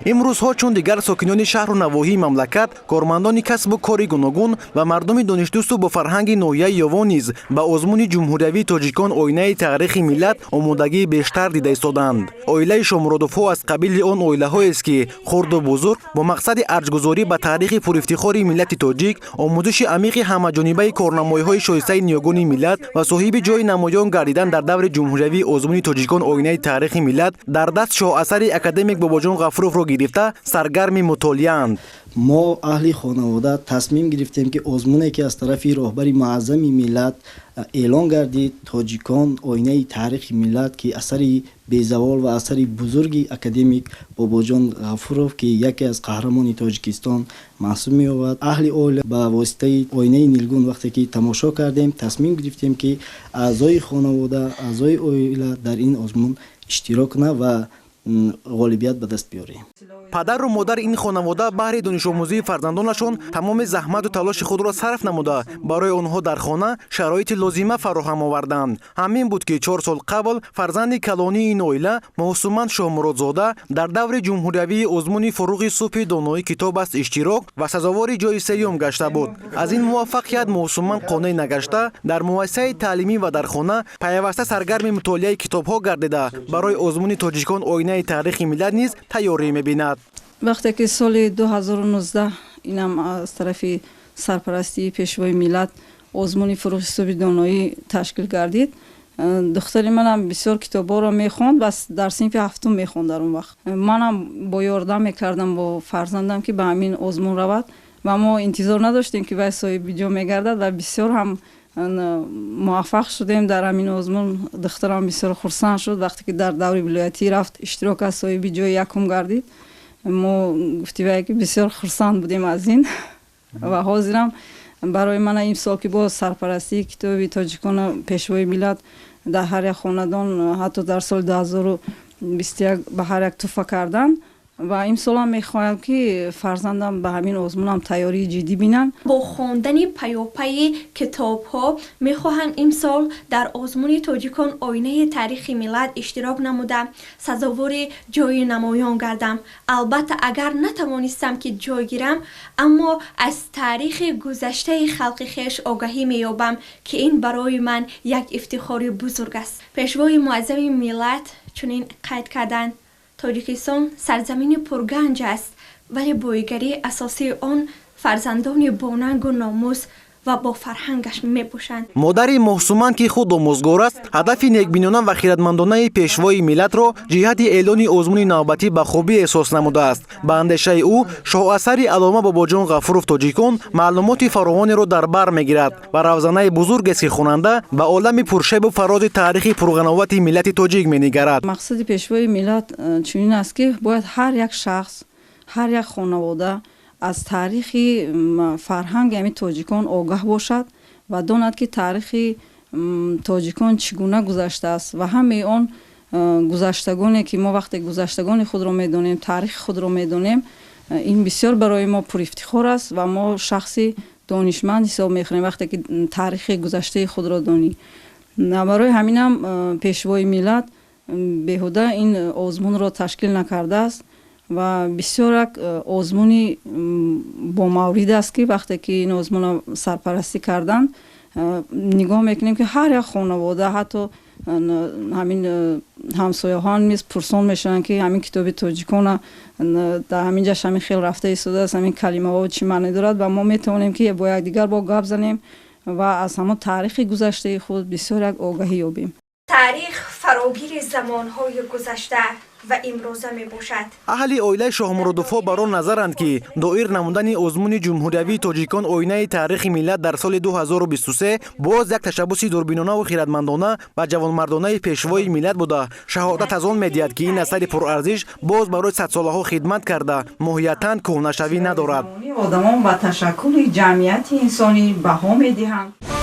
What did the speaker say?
ин рӯзҳо чун дигар сокинони шаҳру навоҳии мамлакат, кормандони касбу кори гуногун ва мардуми донишдӯсту бо фарҳанги ноҳияи ёвон низ ба озмуни ҷумҳуриявии тоҷикон оинаи тарихи миллат омодагии бештар дида истоданд. Оилаи Шомуродовҳо аз қабили он оилаҳоест ки хурду бузург бо мақсади арҷгузорӣ ба таърихи пурифтихори миллати тоҷик, омӯзиши амиқи ҳамаҷонибаи корнамоиҳои шоистаи ниёгони миллат ва соҳиби ҷои намоён гардидан дар даври ҷумҳуриявии озмуни тоҷикон оинаи тарихи миллат дар даст шоҳасари академик Бобоҷон Ғафуровро гирифта саргарми мутолиаанд. мо аҳли хонавода тасмим гирифтем ки озмуне ки аз тарафи роҳбари муаззами миллат эълон гардид, тоҷикон оинаи тарихи миллат ки асари безавол ва асари бузурги академик Бобоҷон Ғафуров ки яке аз қаҳрамони Тоҷикистон маҳсуб меёбад, аҳли оила ба воситаи оинаи нилгун вақте ки тамошо кардем, тасмим гирифтем ки аъзои хонавода, аъзои оила дар ин озмун иштирок кунад ва ғолибият ба даст биёрем. падару модар ин хонавода баҳри донишомӯзии фарзандонашон тамоми заҳмату талоши худро сарф намуда барои онҳо дар хона шароити лозима фароҳам оварданд. Ҳамин буд ки 4 сол қабл фарзанди калонии ин оила Моҳсуманд Шоҳмуродзода дар даври ҷумҳуриявии озмуни фуруғи субҳи доноӣ китоб аст иштирок ва сазовори ҷои сеюм гашта буд. Аз ин муваффақият Моҳсуманд қонеъ нагашта дар муассисаи таълимӣ ва дар хона пайваста саргарми мутолиаи китобҳо гардида барои озмуни тоҷикон оинаи тарихи миллат низ тайёрӣ мебинад. вақте ки соли 2019 инам аз тарафи сарпарастии пешвои миллат озмуни фуруғи субҳи доноӣ ташкил гардид, духтари манам бисёр китобҳоро мехонд ва дар синфи ҳафтум мехонд. дар он вақт манам бо ёрдам мекардам бо фарзандам ки ба ҳамин озмун равад ва мо интизор надоштем ки вай соҳиби ҷо мегардад ва бисёр ҳам муваффақ шудем дар ҳамин озмун. духтарам бисёр хурсанд шуд вақте ки дар даври вилоятӣ рафт иштирок аз соҳиби ҷои якум гардид. мо гуфтивае ки бисёр хурсанд будем аз ин ва ҳозирам барои мана имсол ки бо сарпарастии китоби тоҷикона пешвои миллат дар ҳар як хонадон ҳатто дар соли 2021 ба ҳар як туҳфа кардан ва имсолам мехоҳам ки фарзандам ба ҳамин озмунам тайёрии ҷиддӣ бинанд. бо хондани паёпайи китобҳо мехоҳам имсол дар озмуни тоҷикон оинаи тарихи миллат иштирок намуда сазовори ҷои намоён гардам. албатта агар натавонистам ки ҷой гирам, аммо аз таърихи гузаштаи халқи хеш огаҳӣ меёбам ки ин барои ман як ифтихори бузург аст. пешвои муаззами миллат чунин қайд карданд: тоҷикистон сарзамини пурганҷ аст, вале боигарии асосии он фарзандони бонангу номус ва бо фарҳангаш мебошанд. модари Моҳсуманд ки худ омӯзгор аст, ҳадафи некбинона ва хиратмандонаи пешвои миллатро ҷиҳати эълони озмуни навбатӣ ба хубӣ эҳсос намудааст. ба андешаи ӯ шоҳасари Алома Бобоҷон Ғафуров Тоҷикон маълумоти фаровонеро дар бар мегирад ва равзанаи бузургест ки хонанда ба олами пуршебу фарози таърихи пурғановати миллати тоҷик менигарад. мақсади пешвои миллат чунин аст ки бояд ҳар як шахс, ҳар як хонавода аз таърихи фарҳанги ҳамин тоҷикон огаҳ бошад ва донад ки таърихи тоҷикон чӣ гуна гузаштааст ва ҳамаи он гузаштагоне ки мо вақте гузаштагони худро медонем, таърихи худро медонем, ин бисёр барои мо пурифтихор аст ва мо шахси донишманд ҳисоб мехӯрем вақте ки таърихи гузаштаи худро донӣ. барои ҳаминам пешвои миллат беҳуда ин озмунро ташкил накардааст ва бисёр як озмуни бомаврид аст ки вақте ки ин озмуна сарпарастӣ кардан нигоҳ мекунем ки ҳар як хонавода ҳатто ҳамин ҳамсояҳон низ пурсон мешаванд ки ҳамин китоби тоҷикона дар ҳаминҷаш ҳамин хел рафта истодааст, ҳамин калимаҳо чӣ маъне дорад ва мо метавонем ки бо якдигар бо гап занем ва аз ҳамон таърихи гузаштаи худ бисёр як огаҳӣ ёбем. таърих фарогири замонҳои гузашта ва имрӯза мебошад. аҳли оилаи Шоҳмуродовҳо бар он назаранд ки доир намудани озмуни ҷумҳуриявии тоҷикон оинаи тарихи миллат дар соли 2023 боз як ташаббуси дурбинонаву хиратмандона ва ҷавонмардонаи пешвои миллат буда шаҳодат аз он медиҳад ки ин асари пурарзиш боз барои садсолаҳо хидмат карда моҳиятан кӯҳнашавӣ надорад. одамон ба ташаккули ҷамъияти инсонӣ баҳо медиҳанд.